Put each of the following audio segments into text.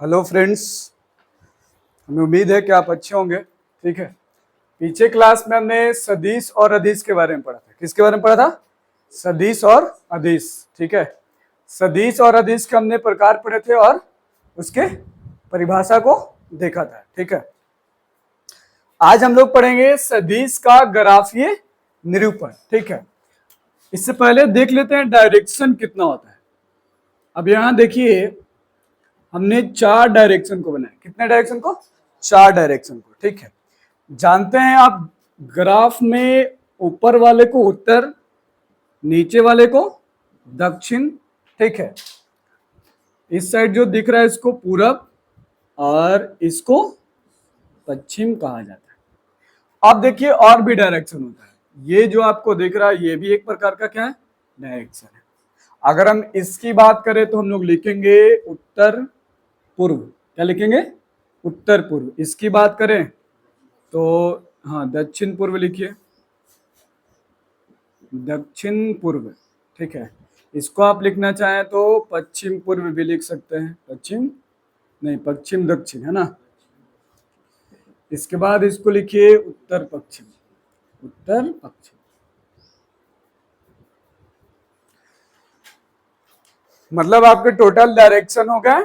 Hello friends, हमें उम्मीद है कि आप अच्छे होंगे। ठीक है, पीछे क्लास में हमने सदिश और अदिश के बारे में पढ़ा था। किसके बारे में पढ़ा था? सदिश और अदिश। ठीक है, सदिश और अदिश के हमने प्रकार पढ़े थे और उसके परिभाषा को देखा था। ठीक है, आज हम लोग पढ़ेंगे सदिश का ग्राफीय निरूपण। ठीक है, इससे पहले देख लेते हैं डायरेक्शन कितना होता है। अब यहां देखिए, हमने 4 डायरेक्शन को बनाया। कितने डायरेक्शन को? 4 डायरेक्शन को। ठीक है, जानते हैं आप ग्राफ में ऊपर वाले को उत्तर, नीचे वाले को दक्षिण। ठीक है, इस साइड जो दिख रहा है इसको पूरब और इसको पश्चिम कहा जाता है। अब देखिए और भी डायरेक्शन होता है। ये जो आपको दिख रहा है ये भी एक प्रकार का क्या है? डायरेक्शन है। अगर हम इसकी बात करें तो हम लोग लिखेंगे उत्तर पूर्व। क्या लिखेंगे? उत्तर पूर्व। इसकी बात करें तो हाँ, दक्षिण पूर्व लिखिए, दक्षिण पूर्व। ठीक है, इसको आप लिखना चाहें तो पश्चिम पूर्व भी लिख सकते हैं। पश्चिम नहीं, पश्चिम दक्षिण है ना। इसके बाद इसको लिखिए उत्तर पश्चिम। उत्तर पश्चिम मतलब आपके टोटल डायरेक्शन हो गए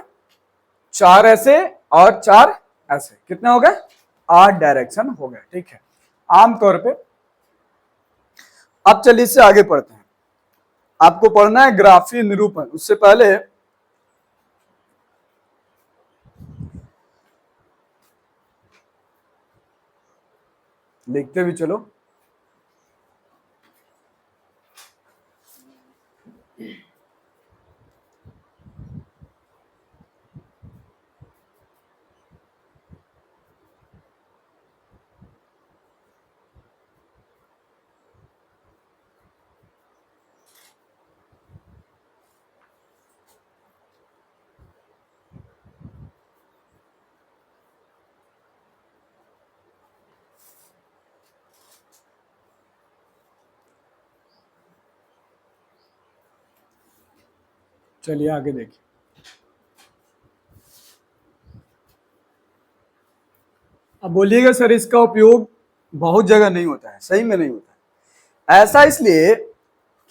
4 ऐसे और 4 ऐसे। कितने हो गए? 8 डायरेक्शन हो गए। ठीक है, आमतौर पे। अब चलिए इससे आगे पढ़ते हैं। आपको पढ़ना है ग्राफीय निरूपण। उससे पहले लिखते भी चलो। चलिए आगे देखिए। अब बोलिएगा सर इसका उपयोग बहुत जगह नहीं होता है। सही में नहीं होता है। ऐसा इसलिए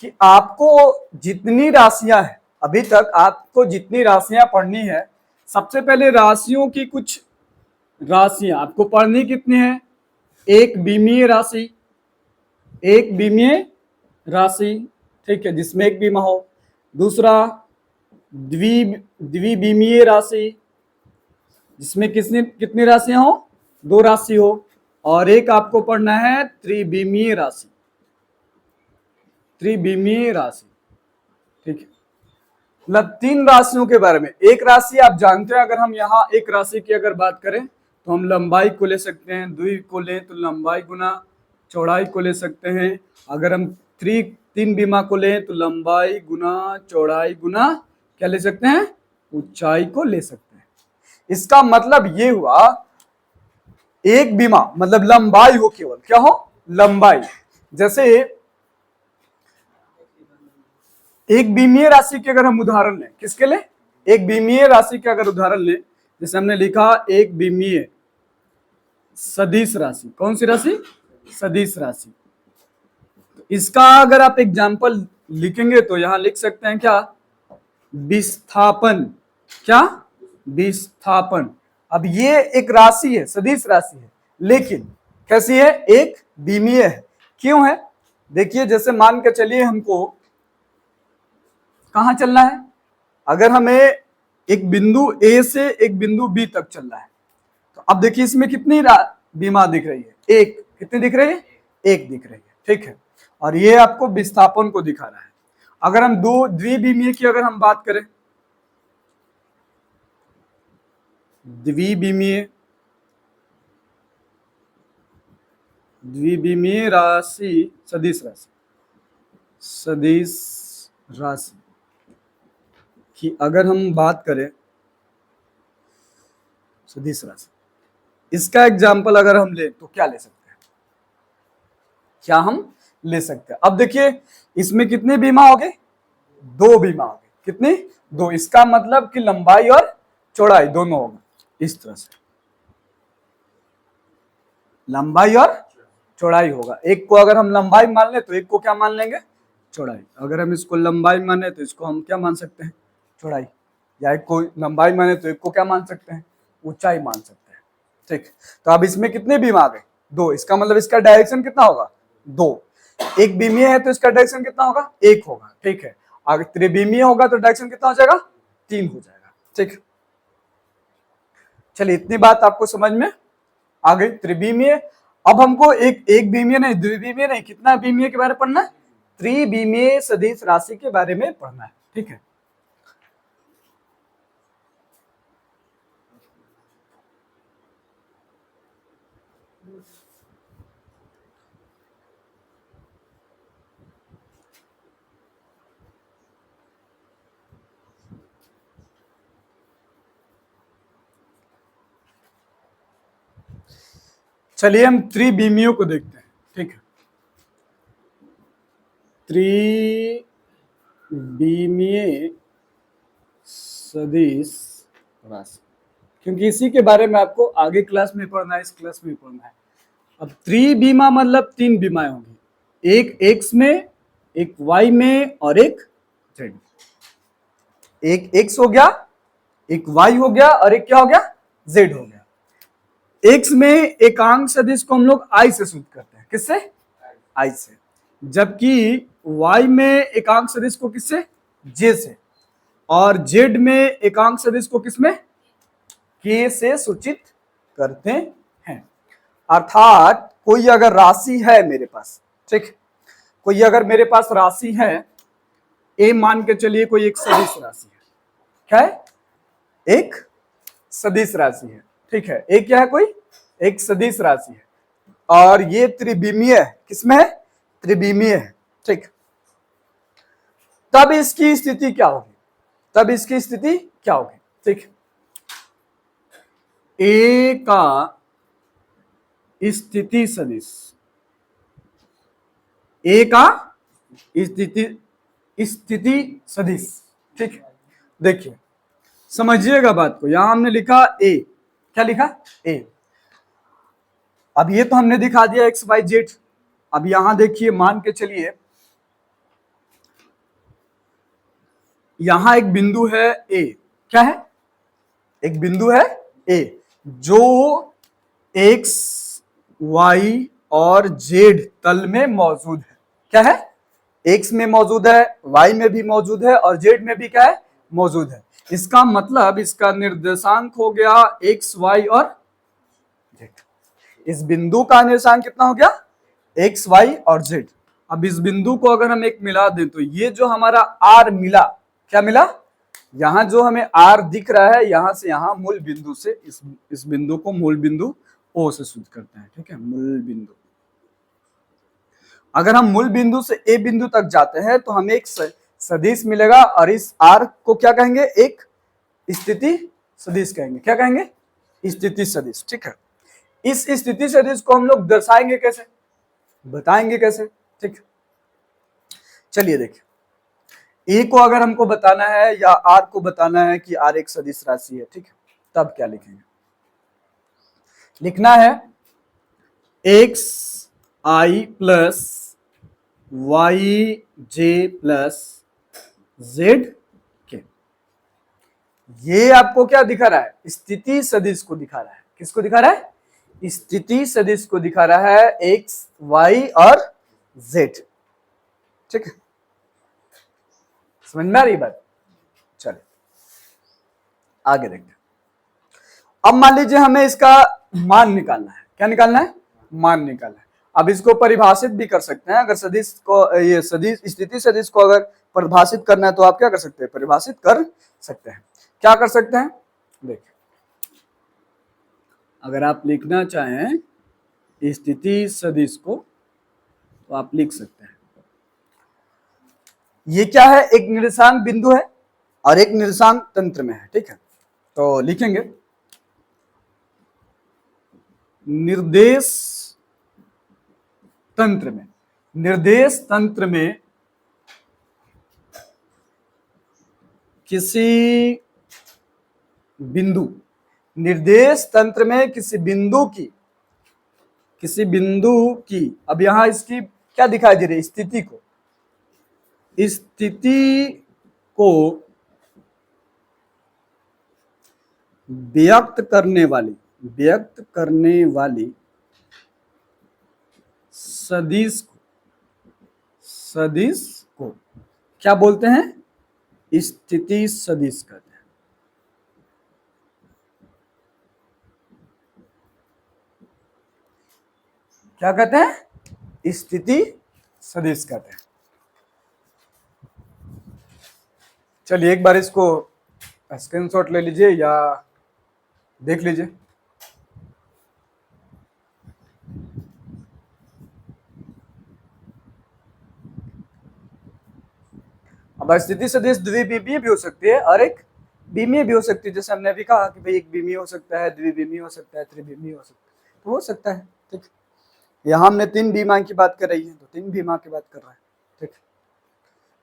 कि आपको जितनी राशियां हैं, अभी तक आपको जितनी राशियां पढ़नी है, सबसे पहले राशियों की कुछ राशियां आपको पढ़नी कितनी है? एक बीमीय राशि, एक बीमीय राशि। ठीक है, जिसमें एक बीमा हो। दूसरा द्विबीमीय राशि, जिसमें कितनी कितनी राशियां हो? 2 राशि हो। और एक आपको पढ़ना है त्रिबीमीय राशि। त्रिबीमीय राशि। ठीक है, मतलब 3 राशियों के बारे में। एक राशि आप जानते हैं, अगर हम यहाँ एक राशि की अगर बात करें तो हम लंबाई को ले सकते हैं। द्वि को लें तो लंबाई गुना चौड़ाई को ले सकते हैं। अगर हम 3 बीमा को लें तो लंबाई गुना चौड़ाई गुना क्या ले सकते हैं? ऊंचाई को ले सकते हैं। इसका मतलब ये हुआ एक बीमा मतलब लंबाई हो, केवल क्या हो? लंबाई। जैसे एक बीमीय राशि के अगर हम उदाहरण लें, किसके लिए? एक बीमीय राशि के अगर उदाहरण लें, जैसे हमने लिखा एक बीमीय सदिश राशि। कौन सी राशि? सदिश राशि। तो इसका अगर आप एग्जाम्पल लिखेंगे तो यहां लिख सकते हैं क्या? विस्थापन। क्या? विस्थापन। अब ये एक राशि है, सदिश राशि है, लेकिन कैसी है? एक बीमीय है। क्यों है? देखिए, जैसे मान के चलिए हमको कहां चलना है? अगर हमें एक बिंदु ए से एक बिंदु बी तक चलना है, तो अब देखिए इसमें कितनी बीमा दिख रही है? एक। कितनी दिख रही है? एक दिख रही है। ठीक है, और ये आपको विस्थापन को दिखा रहा है। अगर हम दो द्विबीमीय की अगर हम बात करें, द्विबीमीय द्विबीमीय राशि, सदिश राशि, सदिश राशि की अगर हम बात करें, सदिश राशि, इसका एग्जाम्पल अगर हम ले तो क्या ले सकते हैं? क्या हम ले सकते हैं? अब देखिए इसमें कितने बीमा हो गए? 2 बीमा हो गए। कितनी? 2। इसका मतलब कि लंबाई और चौड़ाई दोनों होगा इस तरह से, लंबाई और चौड़ाई होगा। एक को अगर हम लंबाई मान ले तो एक को क्या मान लेंगे, चौड़ाई। अगर हम इसको लंबाई माने तो इसको हम क्या मान सकते हैं, चौड़ाई। या एक को लंबाई माने तो एक को क्या मान सकते हैं, ऊंचाई मान सकते हैं। ठीक, तो अब इसमें कितने बीम आ गए, दो। इसका मतलब इसका डायरेक्शन कितना होगा, दो। एक बीमीय है तो इसका डायरेक्शन कितना होगा, एक होगा। ठीक है, अगर त्रिबीमीय होगा तो डायरेक्शन कितना हो जाएगा, तीन हो जाएगा। ठीक, चलिए इतनी बात आपको समझ में आ गई। त्रिबीमीय, अब हमको एक बीमीय नहीं, द्विबीमीय नहीं, कितना बीमीय के बारे में पढ़ना है, त्रिबीमीय सदिश राशि के बारे में पढ़ना है। ठीक है, चलिए हम त्रिबीमियों को देखते हैं। ठीक है, त्रिबीमीय सदिश राशि, क्योंकि इसी के बारे में आपको आगे क्लास में पढ़ना है, इस क्लास में पढ़ना है। अब त्रिबीमा मतलब तीन बीमाएं होंगी, एक एक्स में, एक वाई में और एक जेड। एक एक्स हो गया, एक वाई हो गया और एक क्या हो गया, जेड हो गया। एक्स में एकांक सदिश को हम लोग आई से सूचित करते हैं, किससे, आई से। जबकि वाई में एकांक सदिश को किससे, जे से। और जेड में एकांक सदिश को किसमें, के से सूचित करते हैं। अर्थात कोई अगर राशि है मेरे पास, ठीक, कोई अगर मेरे पास राशि है, ए मान के चलिए कोई एक सदिश राशि है। क्या है, एक सदिश राशि है। ठीक है, एक क्या है, कोई एक सदिश राशि है और ये त्रिबीमीय है। किसमें है, त्रिबीमीय है। ठीक, तब इसकी स्थिति क्या होगी, तब इसकी स्थिति क्या होगी। ठीक, ए का स्थिति सदिश, ए का स्थिति सदिश। ठीक, देखिए समझिएगा बात को। यहां हमने लिखा ए, क्या लिखा, ए। अब ये तो हमने दिखा दिया एक्स वाई जेड। अब यहां देखिए, मान के चलिए यहां एक बिंदु है ए, क्या है, एक बिंदु है ए जो एक्स वाई और जेड तल में मौजूद है। क्या है, एक्स में मौजूद है, वाई में भी मौजूद है और जेड में भी क्या है, मौजूद है। इसका मतलब इसका निर्देशांक हो गया एक्स वाई और जेड। इस बिंदु का निर्देशांक कितना हो गया, एक्स वाई और जेड। अब इस बिंदु को अगर हम एक मिला दें तो ये जो हमारा आर मिला, क्या मिला, यहां जो हमें आर दिख रहा है, यहां से यहां मूल बिंदु से इस बिंदु को मूल बिंदु ओ से सूचित करते हैं। ठीक है, मूल बिंदु। अगर हम मूल बिंदु से ए बिंदु तक जाते हैं तो हमें एक सदिश मिलेगा और इस आर को क्या कहेंगे, एक स्थिति सदिश कहेंगे। क्या कहेंगे, स्थिति सदिश। ठीक है, इस स्थिति सदिश को हम लोग दर्शाएंगे कैसे, बताएंगे कैसे। ठीक, चलिए देखिए, ए को अगर हमको बताना है या आर को बताना है कि आर एक सदिश राशि है, ठीक है, तब क्या लिखेंगे, लिखना है एक्स आई प्लस वाई जे प्लस जेड के। ये आपको क्या दिखा रहा है, स्थिति सदिश को दिखा रहा है। किसको दिखा रहा है, स्थिति सदिश को दिखा रहा है, एक्स वाई और जेड। ठीक है, समझ में आ रही बात। चलिए आगे देखते हैं। अब मान लीजिए हमें इसका मान निकालना है। क्या निकालना है, मान निकालना है। अब इसको परिभाषित भी कर सकते हैं। अगर सदिश को, ये सदिश स्थिति सदिश को अगर परिभाषित करना है तो आप क्या कर सकते हैं, परिभाषित कर सकते हैं। क्या कर सकते हैं, देखिए अगर आप लिखना चाहें स्थिति सदिश को तो आप लिख सकते हैं। ये क्या है, एक निर्देशांक बिंदु है और एक निर्देशांक तंत्र में है। ठीक है, तो लिखेंगे निर्देश तंत्र में, निर्देश तंत्र में किसी बिंदु, निर्देश तंत्र में किसी बिंदु की, अब यहां इसकी क्या दिखाई दे रही है, स्थिति को, स्थिति को व्यक्त करने वाली सदिश को क्या बोलते हैं, स्थिति सदिश कहते हैं। क्या कहते हैं, स्थिति सदिश कहते हैं। चलिए एक बार इसको स्क्रीनशॉट ले लीजिए या देख लीजिए। अब स्थिति सदिश द्विविमीय भी हो सकती है और एक विमीय भी हो सकती है, जैसे हमने अभी कहा कि भाई एक विमीय हो सकता है, द्विविमीय हो सकता है, त्रिविमीय हो सकता है, तो हो सकता है। ठीक, यहाँ हमने 3 बीमा की बात कर रही है तो 3 बीमा की बात कर रहा है। ठीक,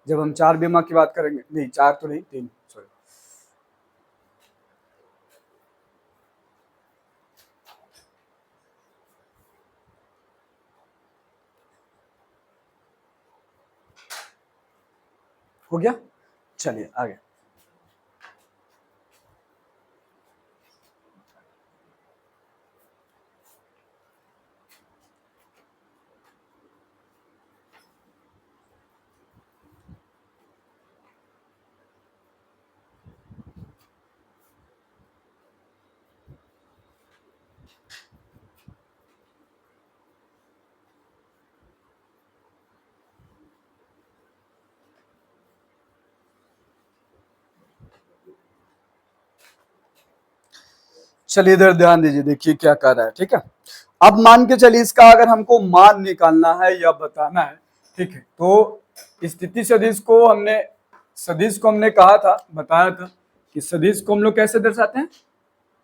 जब हम 4 बीमा की बात करेंगे, नहीं 4 तो नहीं 3, सॉरी। हो गया, चलिए आगे। चलिए इधर ध्यान दीजिए, देखिए क्या कर रहा है। ठीक है, अब मान के चलिए इसका अगर हमको मान निकालना है या बताना है, ठीक है, तो स्थिति सदिश को हमने कहा था, बताया था कि सदिश को हम लोग कैसे दर्शाते हैं,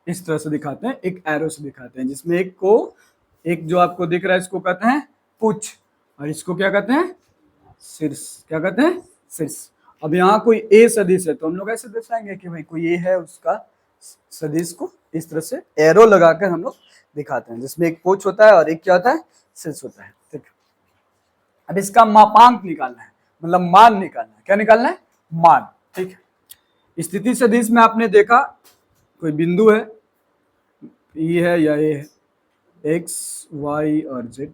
इस तरह से दिखाते हैं, एक एरो से दिखाते हैं, जिसमें एक जो आपको दिख रहा है इसको कहते हैं पुच्छ और इसको क्या कहते हैं, शीर्ष। क्या कहते हैं, शीर्ष। अब यहाँ कोई ए सदिश है तो हम लोग ऐसे दर्शाएंगे कि भाई कोई ए है, उसका सदिश को इस तरह से एरो लगाकर हम लोग दिखाते हैं, जिसमें एक पुच्छ होता है और एक क्या होता है, शीर्ष होता है। ठीक, अब इसका मापांक निकालना है, मतलब मान निकालना है। क्या निकालना है, मान। ठीक है, स्थिति सदिश में आपने देखा कोई बिंदु है, ई है या ए है, एक्स वाई और जेड,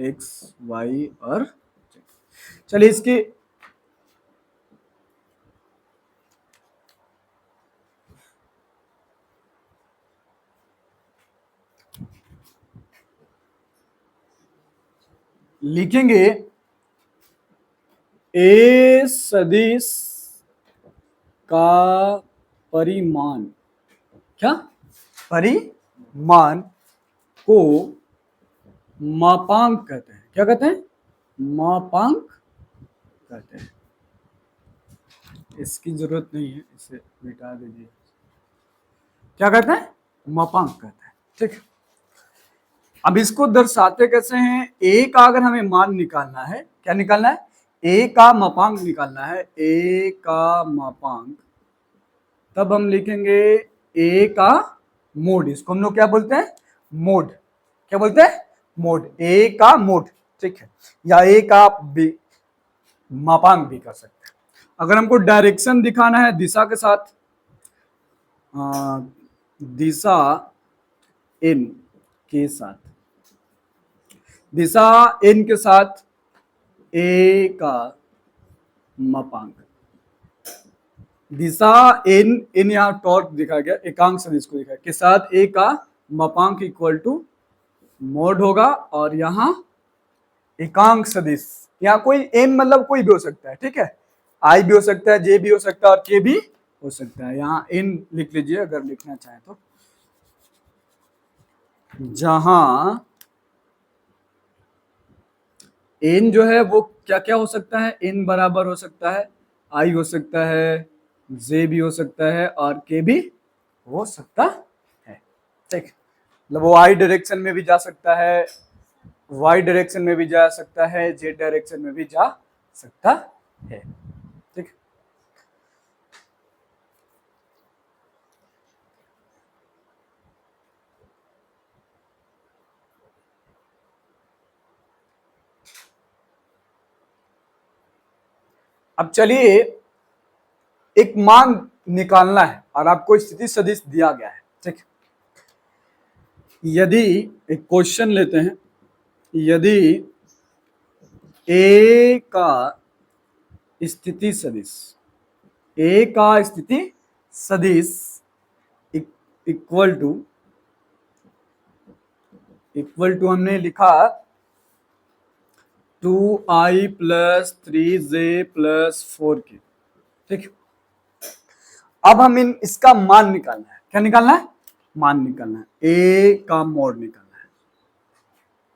एक्स वाई और जेड। चलिए इसकी लिखेंगे ए सदिश का परिमाण, क्या, परिमाण को मापांक कहते हैं। क्या कहते हैं, मापांक कहते हैं। इसकी जरूरत नहीं है, इसे मिटा दीजिए। क्या कहते हैं, मापांक कहते हैं। ठीक, अब इसको दर्शाते कैसे हैं, ए का अगर हमें मान निकालना है, क्या निकालना है, ए का मापांक निकालना है, ए का मापांक, तब हम लिखेंगे ए का मोड। इसको हम लोग क्या बोलते हैं, मोड। क्या बोलते हैं, मोड, ए का मोड। ठीक है, या ए का मापांक भी कर सकते हैं। अगर हमको डायरेक्शन दिखाना है दिशा के साथ, दिशा एन के साथ, दिशा एन के साथ ए का मापांक, दिशा एन, यहाँ टॉर्क दिखाया गया, एकांक सदिश को दिखाया के साथ ए का मापांक इक्वल टू मोड होगा, और यहाँ एकांक सदिश, यहाँ कोई एन मतलब कोई भी हो सकता है। ठीक है, आई भी हो सकता है, जे भी हो सकता है और के भी हो सकता है। यहाँ एन लिख लीजिए अगर लिखना चाहे तो, जहां एन जो है वो क्या क्या हो सकता है, एन बराबर हो सकता है, आई हो सकता है, जे भी हो सकता है और के भी हो सकता है। ठीक, मतलब वो आई डायरेक्शन में भी जा सकता है, वाई डायरेक्शन में भी जा सकता है, जेड डायरेक्शन में भी जा सकता है। ठीक, अब चलिए एक मान निकालना है और आपको स्थिति सदिश दिया गया है, ठीक है। यदि एक क्वेश्चन लेते हैं, यदि ए का स्थिति सदिश, ए का स्थिति सदिश इक्वल टू हमने लिखा 2i + 3j + 4k, ठीक है। अब हम इसका मान निकालना है। क्या निकालना है? मान निकालना है। ए का मोड निकालना है।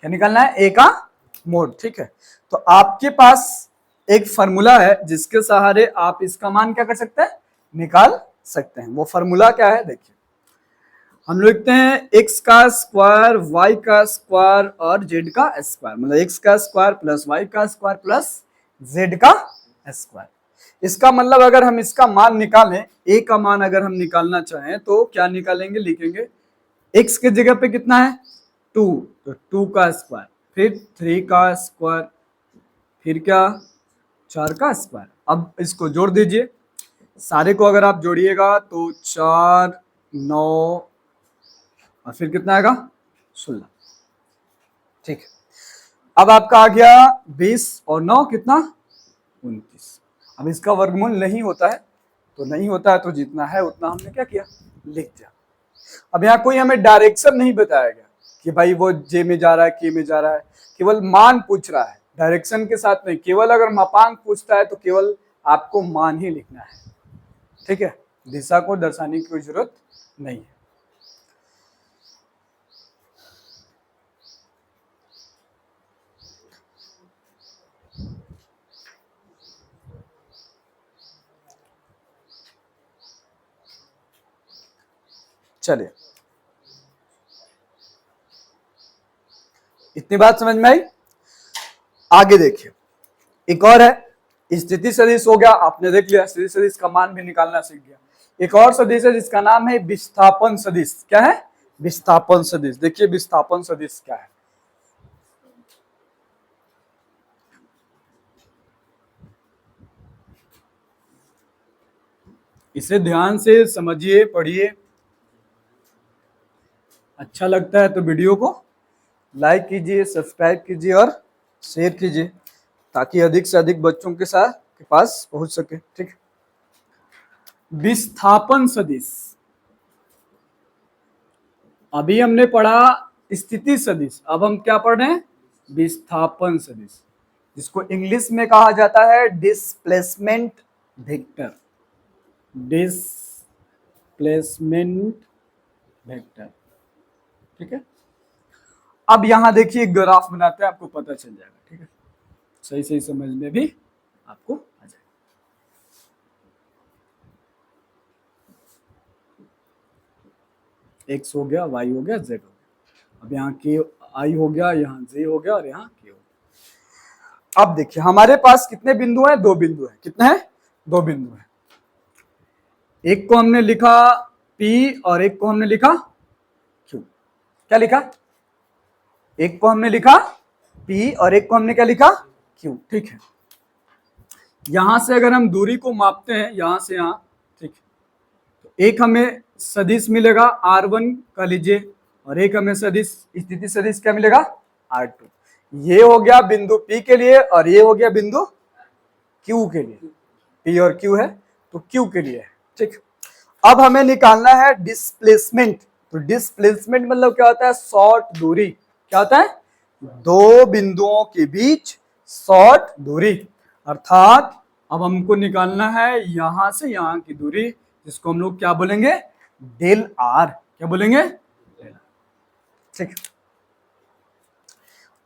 क्या निकालना है? ए का मोड, ठीक है। तो आपके पास एक फॉर्मूला है जिसके सहारे आप इसका मान क्या कर सकते हैं? निकाल सकते हैं। वो फॉर्मूला क्या है? देखिए, हम लिखते हैं x का स्क्वायर, y का स्क्वायर और z का स्क्वायर, मतलब x का स्क्वायर प्लस y का स्क्वायर प्लस z का स्क्वायर। इसका मतलब अगर हम इसका मान निकालें, a का मान अगर हम निकालना चाहें तो क्या निकालेंगे? लिखेंगे x के जगह पे कितना है? 2, तो 2 का स्क्वायर, फिर 3 का स्क्वायर, फिर क्या? 4 का स्क्वायर। अब इसको जोड़ दीजिए, सारे को अगर आप जोड़िएगा तो 4, 9 और फिर कितना आएगा? 16, ठीक है। अब आपका आ गया 20 और 9 कितना? 29। अब इसका वर्गमूल नहीं होता है, तो नहीं होता है तो जितना है उतना हमने क्या किया? लिख दिया। अब यहाँ कोई हमें डायरेक्शन नहीं बताया गया कि भाई वो जे में जा रहा है, के में जा रहा है, केवल मान पूछ रहा है, डायरेक्शन के साथ नहीं। केवल अगर मापांक पूछता है तो केवल आपको मान ही लिखना है, ठीक है। दिशा को दर्शाने की कोई जरूरत नहीं है। चलिए, इतनी बात समझ में आई? आगे देखिए, एक और है स्थिति सदिश। हो गया, आपने देख लिया, स्थिति सदिश का मान भी निकालना सीख गया। एक और सदिश है जिसका नाम है विस्थापन सदिश। क्या है? विस्थापन सदिश। देखिए विस्थापन सदिश क्या है। इसे ध्यान से समझिए, पढ़िए। अच्छा लगता है तो वीडियो को लाइक कीजिए, सब्सक्राइब कीजिए और शेयर कीजिए, ताकि अधिक से अधिक बच्चों के साथ के पास पहुंच सके, ठीक है। विस्थापन सदिश, अभी हमने पढ़ा स्थिति सदिश, अब हम क्या पढ़ रहे हैं? विस्थापन सदिश, जिसको इंग्लिश में कहा जाता है डिस्प्लेसमेंट वेक्टर। डिस्प्लेसमेंट वेक्टर, ठीक है। अब यहां देखिए ग्राफ बनाते हैं, आपको पता चल जाएगा, ठीक है। सही सही समझने भी आपको आ जाएगा। एक्स हो गया, वाई हो गया, जेड हो गया। अब यहाँ के आई हो गया, यहाँ जे हो गया और यहाँ के हो गया। अब देखिए हमारे पास कितने बिंदु हैं? 2 बिंदु हैं। कितने हैं? 2 बिंदु हैं। एक को हमने लिखा P और एक को हमने लिखा Q। क्या लिखा? एक को हमने लिखा P और एक को हमने क्या लिखा? Q, ठीक है। यहां से अगर हम दूरी को मापते हैं, यहां से यहां, ठीक है, तो एक हमें सदिश मिलेगा R1 का लीजिए, और एक हमें सदिश स्थिति सदिश क्या मिलेगा? R2। ये हो गया बिंदु P के लिए और ये हो गया बिंदु Q के लिए। P और Q है तो Q के लिए है, ठीक। अब हमें निकालना है डिस्प्लेसमेंट। तो डिस्प्लेसमेंट मतलब क्या होता है? शॉर्ट दूरी। क्या होता है? 2 बिंदुओं के बीच शॉर्ट दूरी। अर्थात अब हमको निकालना है यहां से यहां की दूरी, जिसको हम लोग क्या बोलेंगे? डेल आर। क्या बोलेंगे? ठीक।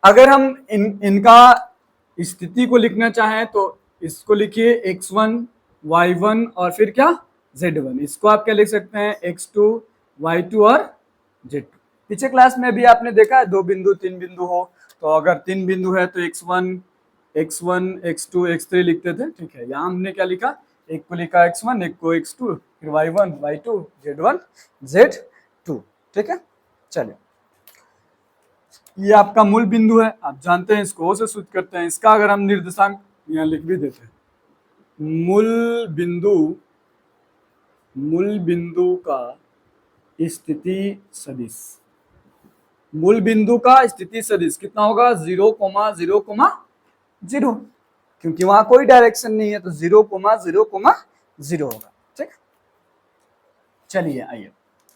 अगर हम इनका स्थिति को लिखना चाहें तो इसको लिखिए x1, y1 और फिर क्या? z1। इसको आप क्या लिख सकते हैं? x2, y2 और z2। पीछे क्लास में भी आपने देखा है 2 बिंदु 3 बिंदु हो, तो अगर 3 बिंदु है तो x1, x2, x3 लिखते थे, ठीक है। यहाँ हमने क्या लिखा? एक को लिखा x1, एक को x2, फिर y1, y2, z1, z2, ठीक है। चलिए, ये आपका मूल बिंदु है, आप जानते हैं, इसको ओ से सूचित करते हैं। इसका अगर हम निर्देशांक यहाँ लिख भी देते हैं, मूल बिंदु का स्थिति सदिश, मूल बिंदु का स्थिति सदिश कितना होगा? 0,0,0, क्योंकि वहां कोई डायरेक्शन नहीं है तो 0,0,0 होगा। ठीक, चलिए आइए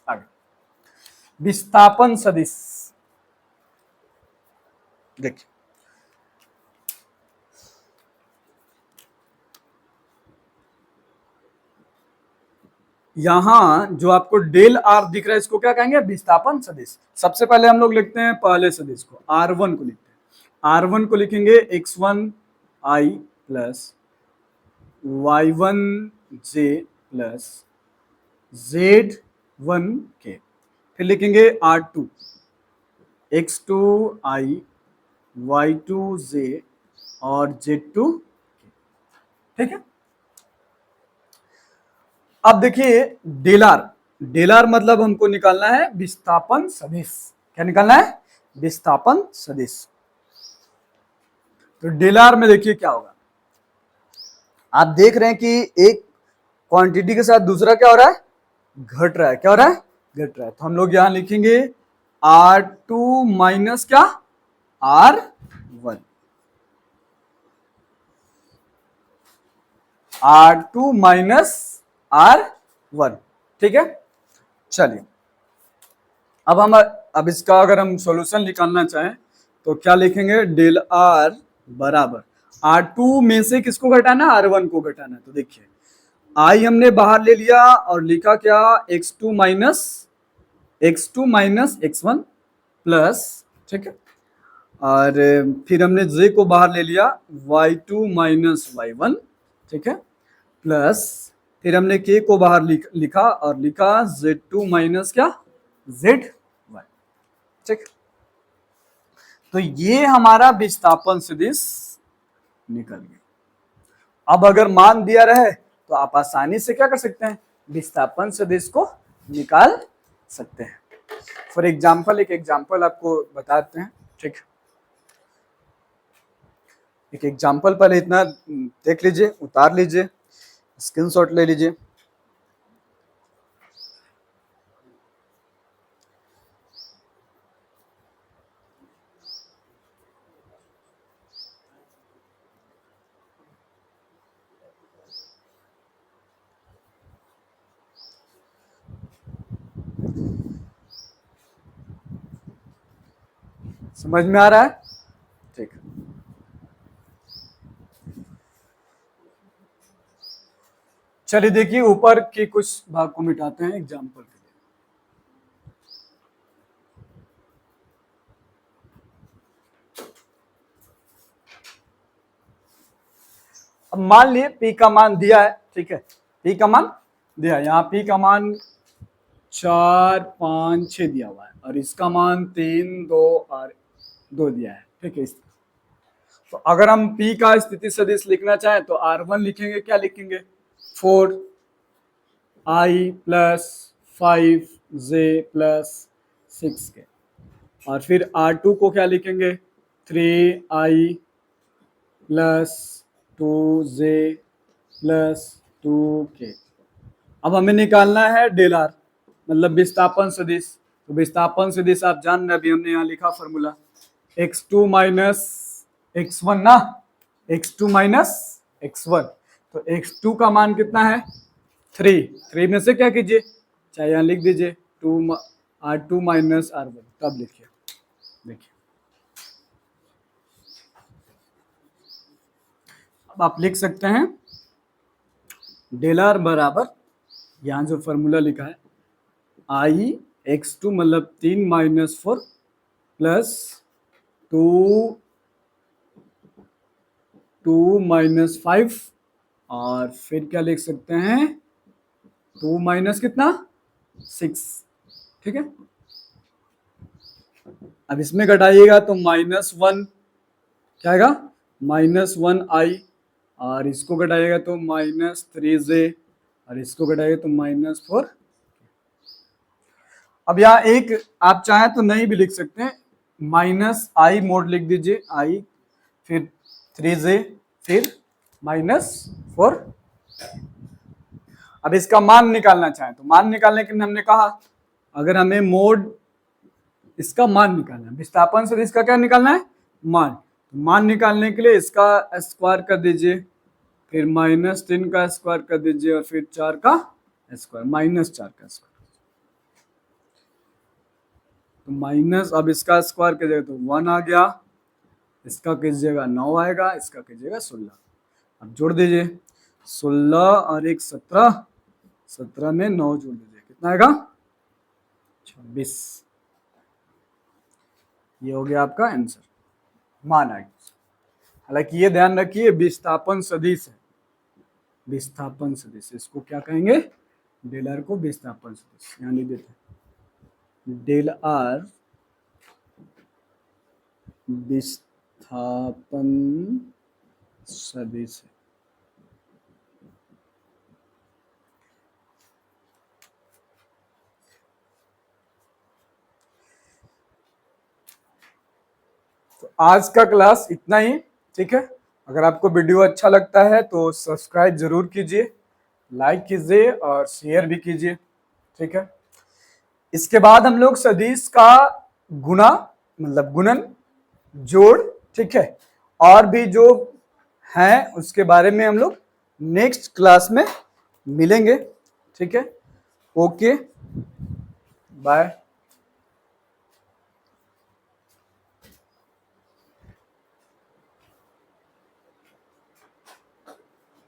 आगे। विस्थापन सदिश देखिए, यहां जो आपको डेल आर दिख रहा है इसको क्या कहेंगे? विस्थापन सदिश। सबसे पहले हम लोग लिखते हैं पहले सदिश को, R1 को लिखते हैं। R1 को लिखेंगे x1 i plus y1 j plus z1 k। फिर लिखेंगे R2 x2 i y2 j और z2 k। ठीक है, अब देखिए डेलार, डेलार मतलब हमको निकालना है विस्थापन सदिश। क्या निकालना है? विस्थापन सदिश। तो डेलार में देखिए क्या होगा, आप देख रहे हैं कि एक क्वांटिटी के साथ दूसरा क्या हो रहा है? घट रहा है। क्या हो रहा है? घट रहा है। तो हम लोग यहां लिखेंगे R2 माइनस क्या? R1, R2 minus R1। ठीक है, चलिए अब इसका अगर हम सॉल्यूशन निकालना चाहें तो क्या लिखेंगे? डेल आर बराबर R2 में से किसको घटाना? R1 को घटाना। तो देखिए आई हमने बाहर ले लिया और लिखा क्या? x2 माइनस x1 प्लस, ठीक है, और फिर हमने j को बाहर ले लिया, y2 माइनस y1, ठीक है, प्लस फिर हमने k को बाहर लिखा और लिखा z2 माइनस क्या? z1। ठीक, तो ये हमारा विस्थापन सदिश निकल गया। अब अगर मान दिया रहे तो आप आसानी से क्या कर सकते हैं? विस्थापन सदिश को निकाल सकते हैं। फॉर एग्जाम्पल एक एग्जाम्पल आपको बताते हैं। ठीक, एक एग्जाम्पल पहले इतना देख लीजिए, उतार लीजिए, स्क्रीनशॉट ले लीजिए। समझ में आ रहा है? ठीक, चलिए देखिए ऊपर के कुछ भाग को मिटाते हैं एग्जाम्पल के लिए। अब मान लिए P का मान दिया है। ठीक है, P का मान दिया है, यहाँ P का मान 4, 5, 6 दिया हुआ है और इसका मान 3, 2 और 2 दिया है। ठीक है, तो अगर हम P का स्थिति सदिश लिखना चाहें तो R1 लिखेंगे, क्या लिखेंगे? 4 i प्लस 5 j प्लस 6 के, और फिर R2 को क्या लिखेंगे? 3 i प्लस 2 j प्लस 2 के। अब हमें निकालना है डेल आर मतलब विस्थापन सदिश। तो विस्थापन सदिश आप जान रहे, अभी हमने यहाँ लिखा फॉर्मूला x2 माइनस x1 ना, x2 माइनस x1। तो x2 का मान कितना है? 3 में से क्या कीजिए, चाहे यहाँ लिख दीजिए R2 माइनस R1, तब लिखिए। देखिए अब आप लिख सकते हैं डेल आर बराबर, यहाँ जो फॉर्मूला लिखा है, i x2 मतलब 3 माइनस 4 प्लस 2 माइनस 5 और फिर क्या लिख सकते हैं? 2 माइनस कितना? 6। ठीक है, अब इसमें घटाइएगा तो -1 क्या आएगा? -1i, और इसको घटाइएगा तो -3j और इसको घटाइएगा तो -4। अब यहाँ एक आप चाहें तो नहीं भी लिख सकते हैं, -i मोड लिख दीजिए, i फिर 3j फिर -4। अब इसका मान निकालना चाहें तो मान निकालने के लिए हमने कहा अगर हमें मोड इसका मान निकालना है, विस्थापन सदिश का क्या निकालना है, मान। तो मान निकालने के लिए इसका स्क्वायर कर दीजिए, फिर -3 का स्क्वायर कर दीजिए और फिर 4 का स्क्वायर, -4 का स्क्वायर। तो माइनस, अब इसका स्क्वायर कीजिएगा तो 1 आ गया, इसका कीजिएगा 9 आएगा, इसका कीजिएगा 16। अब जोड़ दीजिए, 16 और 1 17, 17 में 9 जोड़ दीजिए, कितना आएगा 26। ये हो गया आपका आंसर, मान आएगा। हालांकि ये ध्यान रखिए विस्थापन सदिश है, विस्थापन सदिश, इसको क्या कहेंगे, डेल आर को विस्थापन सदिश, यहाँ लिख देते हैं डेल आर विस्थापन सदिश है। तो आज का क्लास इतना ही, ठीक है। अगर आपको वीडियो अच्छा लगता है तो सब्सक्राइब जरूर कीजिए, लाइक कीजिए और शेयर भी कीजिए, ठीक है। इसके बाद हम लोग सदिश का गुणा मतलब गुणन, जोड़, ठीक है, और भी जो हैं उसके बारे में हम लोग नेक्स्ट क्लास में मिलेंगे, ठीक है। Okay, bye.